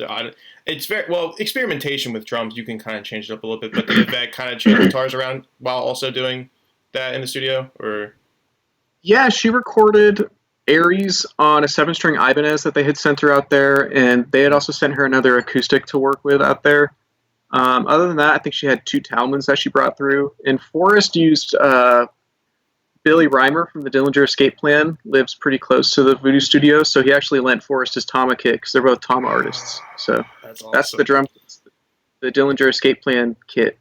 it's very well experimentation with drums. You can kind of change it up a little bit, but did Yvette kind of change guitars around while also doing that in the studio, or? Yeah, she recorded Aries on a 7-string Ibanez that they had sent her out there, and they had also sent her another acoustic to work with out there. Other than that, I think she had 2 Talmans that she brought through. And Forrest used Billy Reimer from the Dillinger Escape Plan, lives pretty close to the Voodoo Studio, so he actually lent Forrest his Tama kit because they're both Tama artists. So that's the drum, the Dillinger Escape Plan kit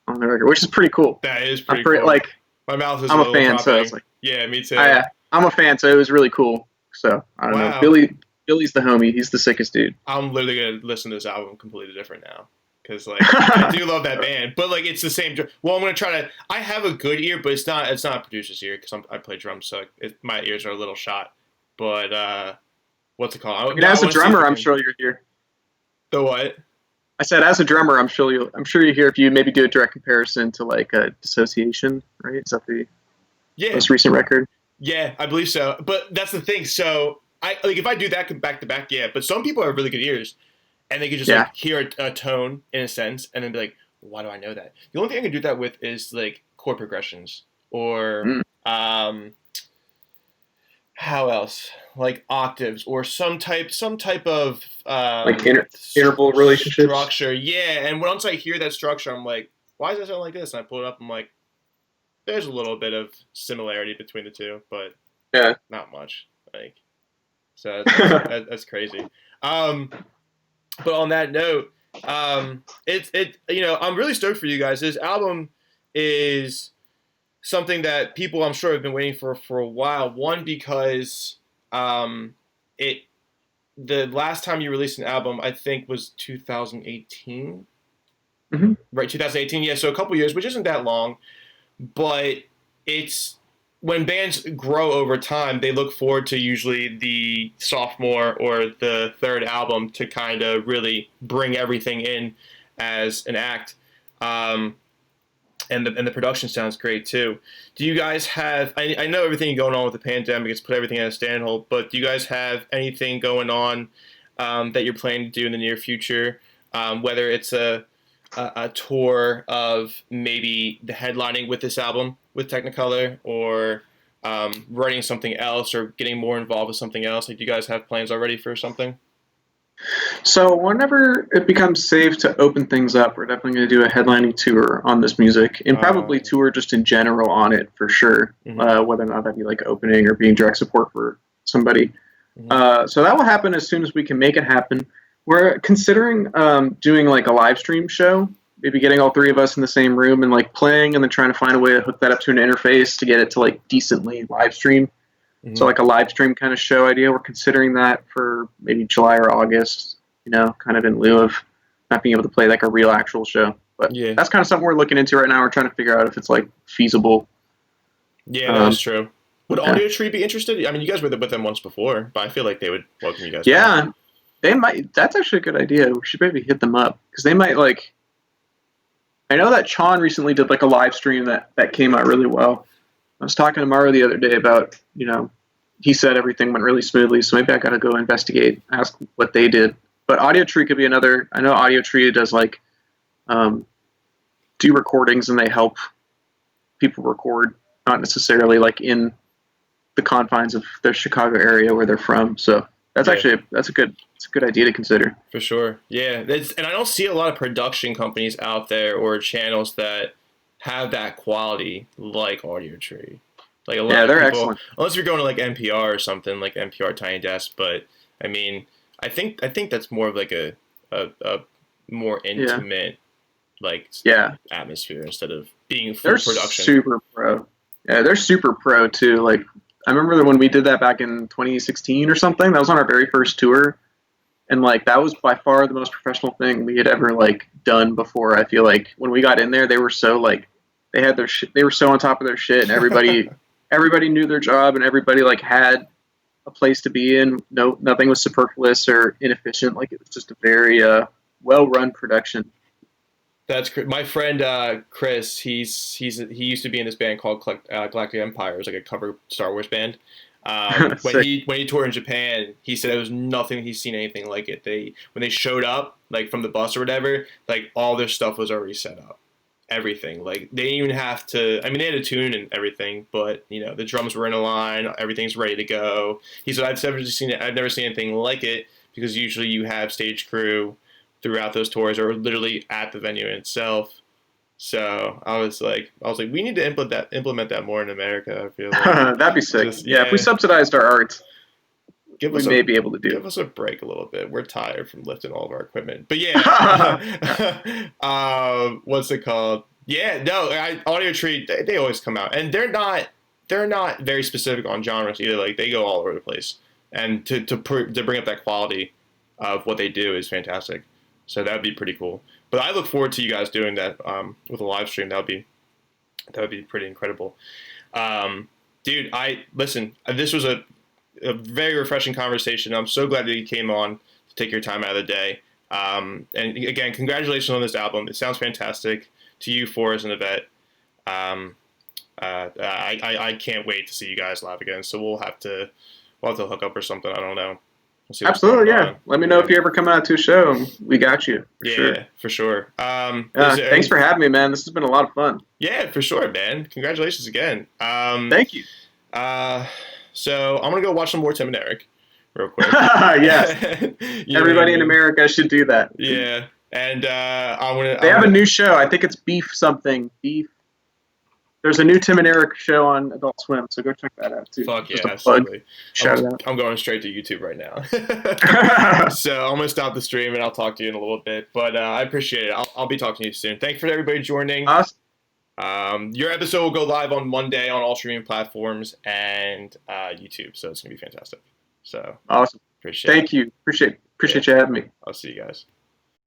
on the record, which is pretty cool. That is pretty cool. Like, my mouth is I'm a fan, dropping. so I was like, yeah, me too. I'm a fan, so it was really cool. So I don't know. Billy's the homie. He's the sickest dude. I'm literally gonna listen to this album completely different now. Because like I do love that band, but like it's the same. Well, I'm gonna try to. I have a good ear, but it's not a producer's ear because I play drums, so my ears are a little shot. But what's it called? As a drummer, I'm sure you're here. The what? I said, as a drummer, I'm sure you hear if you maybe do a direct comparison to like a Dissociation, right? Is that the most recent record? Yeah, I believe so. But that's the thing. So I like if I do that back to back, yeah. But some people have really good ears. And they could just like hear a tone in a sense, and then be like, "Why do I know that?" The only thing I can do that with is like chord progressions, or how else? Like octaves, or some type of like interval relationships structure. Yeah, and once I hear that structure, I'm like, "Why does that sound like this?" And I pull it up, I'm like, "There's a little bit of similarity between the two, but not much." Like, so that's crazy. But on that note, I'm really stoked for you guys. This album is something that people I'm sure have been waiting for a while. One, because the last time you released an album, I think, was 2018. Mm-hmm. Right, 2018. Yeah, so a couple years, which isn't that long, but it's. When bands grow over time, they look forward to usually the sophomore or the 3rd album to kind of really bring everything in as an act. And the production sounds great too. Do you guys have, I know everything going on with the pandemic, it's put everything in a standhold, but do you guys have anything going on that you're planning to do in the near future? Whether it's a tour of maybe the headlining with this album with Technicolor, or writing something else, or getting more involved with something else? Like, do you guys have plans already for something? So whenever it becomes safe to open things up, we're definitely going to do a headlining tour on this music, and probably tour just in general on it for sure, whether or not that be like opening or being direct support for somebody. So that will happen as soon as we can make it happen. We're considering doing like a live stream show, maybe getting all three of us in the same room and like playing, and then trying to find a way to hook that up to an interface to get it to like decently live stream. Mm-hmm. So like a live stream kind of show idea. We're considering that for maybe July or August, kind of in lieu of not being able to play like a real actual show. But that's kind of something we're looking into right now. We're trying to figure out if it's like feasible. Yeah, that's true. Would Audio Tree be interested? I mean, you guys were with them once before, but I feel like they would welcome you guys. Yeah, they might. That's actually a good idea. We should maybe hit them up because they might like. I know that Chon recently did like a live stream that came out really well. I was talking to Mario the other day about, he said everything went really smoothly, so maybe I got to go investigate, ask what they did. But Audio Tree could be another. I know Audio Tree does like do recordings, and they help people record, not necessarily like in the confines of their Chicago area where they're from. So that's actually that's a good idea to consider. For sure. Yeah, and I don't see a lot of production companies out there or channels that have that quality like Audio Tree. Like a lot of they're people, excellent. Unless you're going to like NPR or something like NPR Tiny Desk, but I mean, I think that's more of like a more intimate atmosphere instead of being full production. They're super pro. Yeah, they're super pro too. Like I remember that when we did that back in 2016 or something. That was on our very first tour, and like that was by far the most professional thing we had ever like done before. I feel like when we got in there, they were so like they had their they were so on top of their shit, and everybody knew their job, and everybody like had a place to be in. Nothing was superfluous or inefficient. Like it was just a very well-run production. That's great. My friend Chris, he used to be in this band called Galactic Empire. It was like a cover Star Wars band. When he toured in Japan, he said it was nothing. He's seen anything like it. When they showed up, like from the bus or whatever, like all their stuff was already set up. Everything. Like they didn't even have to. I mean, they had a tune and everything, but the drums were in a line. Everything's ready to go. He said, I've never seen anything like it because usually you have stage crew throughout those tours or literally at the venue itself. So I was like, we need to implement that more in America. I feel like that'd be sick. If we subsidized our art, we may be able to do. Give us a break a little bit. We're tired from lifting all of our equipment. But yeah, what's it called? Yeah, no, Audio Tree. They always come out, and they're not very specific on genres either. Like they go all over the place, and to bring up that quality of what they do is fantastic. So that would be pretty cool. But I look forward to you guys doing that with a live stream. That would be pretty incredible. Dude, listen. This was a very refreshing conversation. I'm so glad that you came on to take your time out of the day. And again, congratulations on this album. It sounds fantastic. To you, Forrest and Yvette. I can't wait to see you guys live again. So we'll have to hook up or something. I don't know. We'll absolutely, yeah. Let me know if you ever come out to a show. We got you. For sure. Thanks for having me, man. This has been a lot of fun. Yeah, for sure, man. Congratulations again. Thank you. So I'm gonna go watch some more Tim and Eric real quick. Yes. Everybody in America should do that. Yeah. And They have a new show. I think it's Beef something. Beef. There's a new Tim and Eric show on Adult Swim, so go check that out too. Fuck just yeah, absolutely. Shout it out. I'm going straight to YouTube right now. So I'm gonna stop the stream and I'll talk to you in a little bit. But I appreciate it. I'll be talking to you soon. Thanks for everybody joining. Awesome. Your episode will go live on Monday on all streaming platforms and YouTube, so it's gonna be fantastic. So awesome. Appreciate it. Thank you. Appreciate you having me. I'll see you guys.